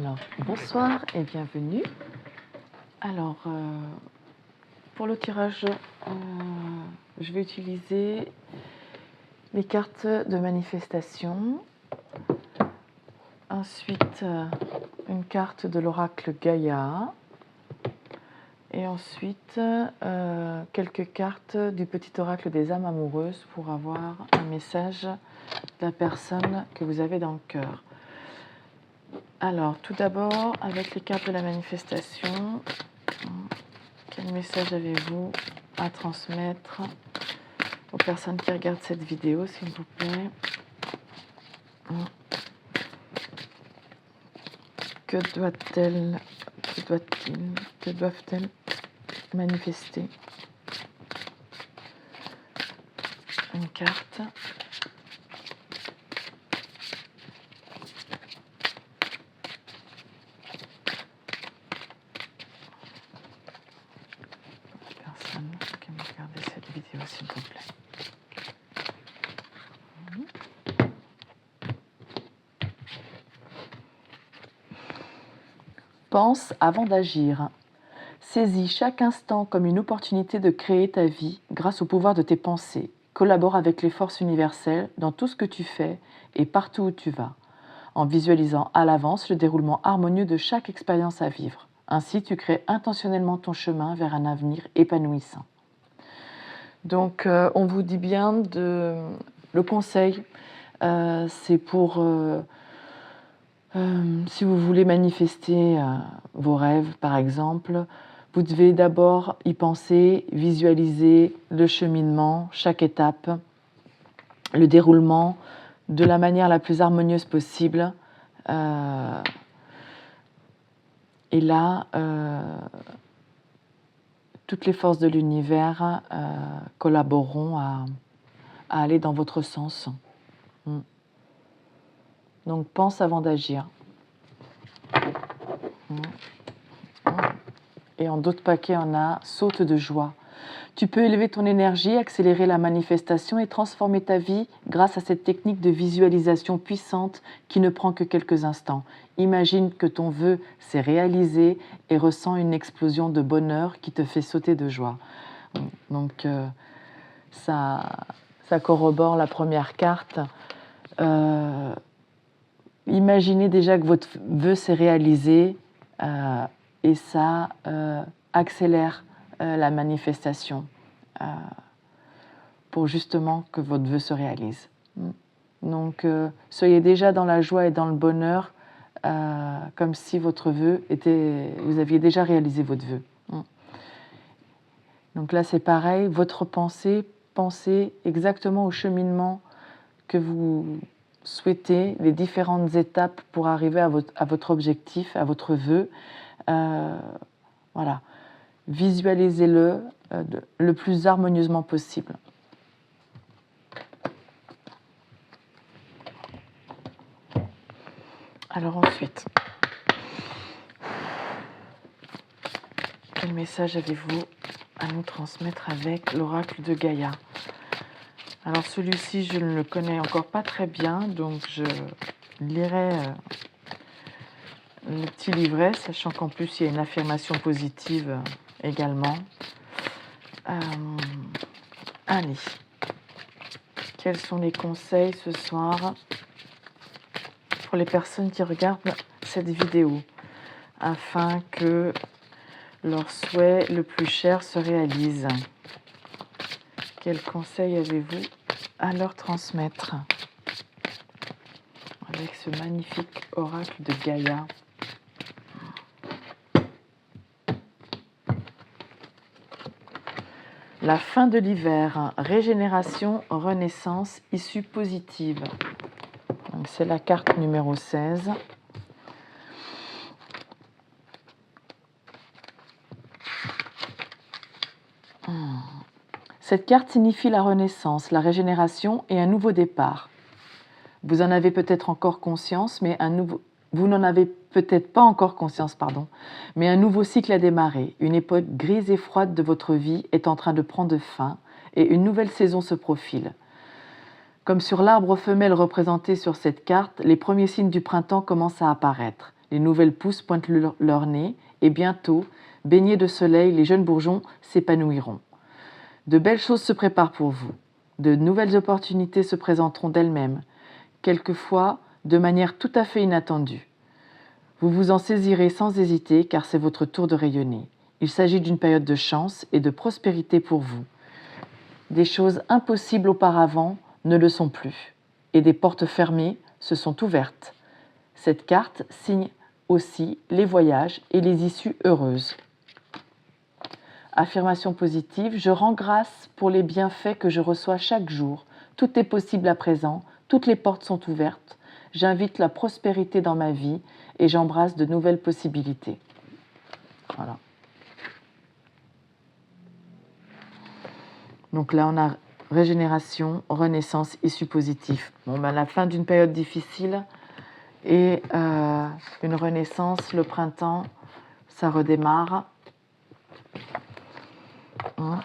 Alors, bonsoir et bienvenue. Alors, pour le tirage, je vais utiliser les cartes de manifestation. Ensuite, une carte de l'oracle Gaïa. Et ensuite, quelques cartes du petit oracle des âmes amoureuses pour avoir un message de la personne que vous avez dans le cœur. Alors, tout d'abord, avec les cartes de la manifestation, quel message avez-vous à transmettre aux personnes qui regardent cette vidéo, s'il vous plaît? Que doivent-elles manifester? Une carte. Personne qui me regarde cette vidéo, s'il vous plaît. Pense avant d'agir. Saisis chaque instant comme une opportunité de créer ta vie grâce au pouvoir de tes pensées. Collabore avec les forces universelles dans tout ce que tu fais et partout où tu vas, en visualisant à l'avance le déroulement harmonieux de chaque expérience à vivre. Ainsi, tu crées intentionnellement ton chemin vers un avenir épanouissant. Donc, on vous dit bien le conseil, c'est pour... si vous voulez manifester vos rêves, par exemple, vous devez d'abord y penser, visualiser le cheminement, chaque étape, le déroulement de la manière la plus harmonieuse possible. Et là, toutes les forces de l'univers collaboreront à aller dans votre sens. Donc, pense avant d'agir. Et en d'autres paquets, on a saute de joie. Tu peux élever ton énergie, accélérer la manifestation et transformer ta vie grâce à cette technique de visualisation puissante qui ne prend que quelques instants. Imagine que ton vœu s'est réalisé et ressens une explosion de bonheur qui te fait sauter de joie. Donc, ça corrobore la première carte. Imaginez déjà que votre vœu s'est réalisé et ça accélère la manifestation pour justement que votre vœu se réalise. Donc, soyez déjà dans la joie et dans le bonheur comme si votre vœu vous aviez déjà réalisé votre vœu. Donc là, c'est pareil, votre pensée, pensez exactement au cheminement que vous souhaitez, les différentes étapes pour arriver à votre objectif, à votre vœu. Voilà. Visualisez-le le plus harmonieusement possible. Alors ensuite, quel message avez-vous à nous transmettre avec l'oracle de Gaïa? Alors celui-ci, je ne le connais encore pas très bien, donc je lirai le petit livret, sachant qu'en plus il y a une affirmation positive également. Allez, quels sont les conseils ce soir pour les personnes qui regardent cette vidéo afin que leur souhait le plus cher se réalise? Quels conseils avez-vous à leur transmettre avec ce magnifique oracle de Gaïa? La fin de l'hiver, régénération, renaissance, issue positive. C'est la carte numéro 16. Cette carte signifie la renaissance, la régénération et un nouveau départ. Vous en avez peut-être encore conscience, mais vous n'en avez peut-être pas encore conscience, mais un nouveau cycle a démarré. Une époque grise et froide de votre vie est en train de prendre fin et une nouvelle saison se profile. Comme sur l'arbre femelle représenté sur cette carte, les premiers signes du printemps commencent à apparaître. Les nouvelles pousses pointent leur nez et bientôt, baignés de soleil, les jeunes bourgeons s'épanouiront. De belles choses se préparent pour vous. De nouvelles opportunités se présenteront d'elles-mêmes, quelquefois de manière tout à fait inattendue. Vous vous en saisirez sans hésiter car c'est votre tour de rayonner. Il s'agit d'une période de chance et de prospérité pour vous. Des choses impossibles auparavant ne le sont plus et des portes fermées se sont ouvertes. Cette carte signe aussi les voyages et les issues heureuses. Affirmation positive, je rends grâce pour les bienfaits que je reçois chaque jour. Tout est possible à présent, toutes les portes sont ouvertes. J'invite la prospérité dans ma vie et j'embrasse de nouvelles possibilités. Voilà. Donc là, on a régénération, renaissance, issue positive. Bon, ben, la fin d'une période difficile et une renaissance, le printemps, ça redémarre.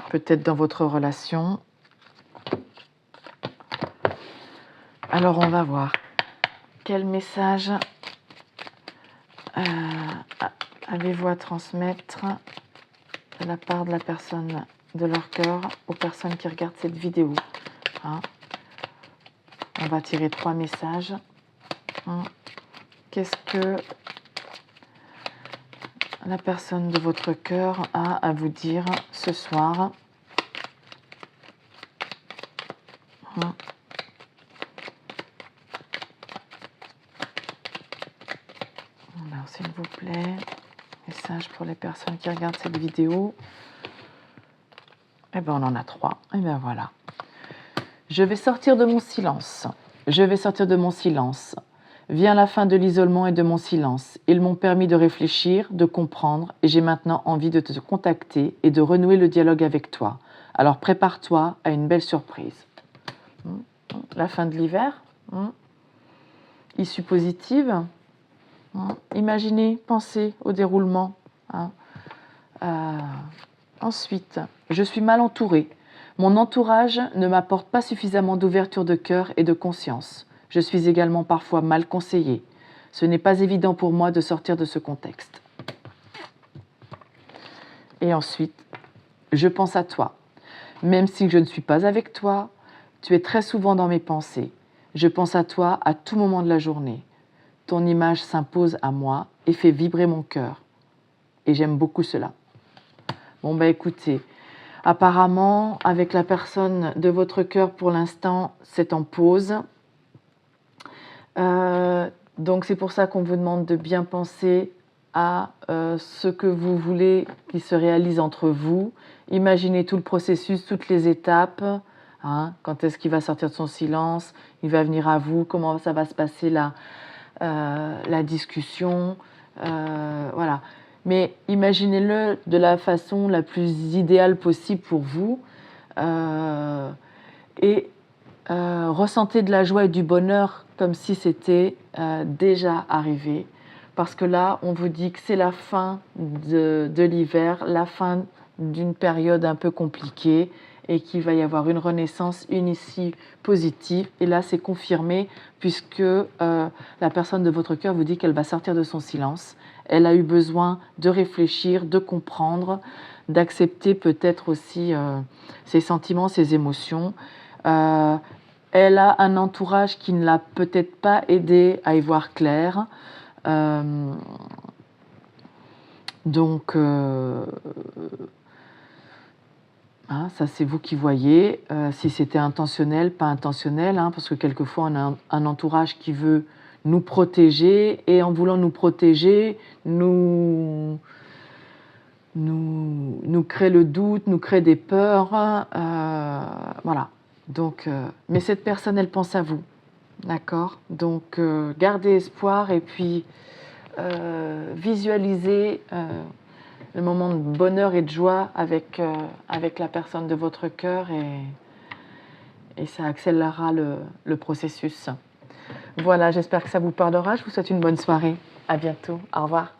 Peut-être dans votre relation. Alors, on va voir. Quel message avez-vous à transmettre de la part de la personne de leur cœur aux personnes qui regardent cette vidéo? On va tirer 3 messages. Qu'est-ce que la personne de votre cœur a à vous dire ce soir? Alors, s'il vous plaît, message pour les personnes qui regardent cette vidéo. Eh bien, on en a 3. Et bien voilà. Je vais sortir de mon silence. Je vais sortir de mon silence. Vient la fin de l'isolement et de mon silence. Ils m'ont permis de réfléchir, de comprendre, et j'ai maintenant envie de te contacter et de renouer le dialogue avec toi. Alors prépare-toi à une belle surprise. La fin de l'hiver. Issue positive. Imaginez, pensez au déroulement. Ensuite, je suis mal entourée. Mon entourage ne m'apporte pas suffisamment d'ouverture de cœur et de conscience. Je suis également parfois mal conseillée. Ce n'est pas évident pour moi de sortir de ce contexte. Et ensuite, je pense à toi. Même si je ne suis pas avec toi, tu es très souvent dans mes pensées. Je pense à toi à tout moment de la journée. Ton image s'impose à moi et fait vibrer mon cœur. Et j'aime beaucoup cela. Bon, ben écoutez, apparemment, avec la personne de votre cœur, pour l'instant, c'est en pause. Donc, c'est pour ça qu'on vous demande de bien penser à ce que vous voulez qui se réalise entre vous. Imaginez tout le processus, toutes les étapes. Quand est-ce qu'il va sortir de son silence? Il va venir à vous? Comment ça va se passer la discussion? Voilà. Mais imaginez-le de la façon la plus idéale possible pour vous et ressentez de la joie et du bonheur comme si c'était déjà arrivé. Parce que là, on vous dit que c'est la fin de l'hiver, la fin d'une période un peu compliquée et qu'il va y avoir une renaissance, une issue positive. Et là, c'est confirmé puisque la personne de votre cœur vous dit qu'elle va sortir de son silence. Elle a eu besoin de réfléchir, de comprendre, d'accepter peut-être aussi ses sentiments, ses émotions. Elle a un entourage qui ne l'a peut-être pas aidé à y voir clair. Donc, ça c'est vous qui voyez. Si c'était intentionnel, pas intentionnel, parce que quelquefois on a un entourage qui veut nous protéger et en voulant nous protéger, nous crée le doute, nous crée des peurs. Voilà. Donc, mais cette personne, elle pense à vous. D'accord? Donc, gardez espoir et puis visualisez le moment de bonheur et de joie avec la personne de votre cœur et ça accélérera le processus. Voilà, j'espère que ça vous parlera. Je vous souhaite une bonne soirée. À bientôt. Au revoir.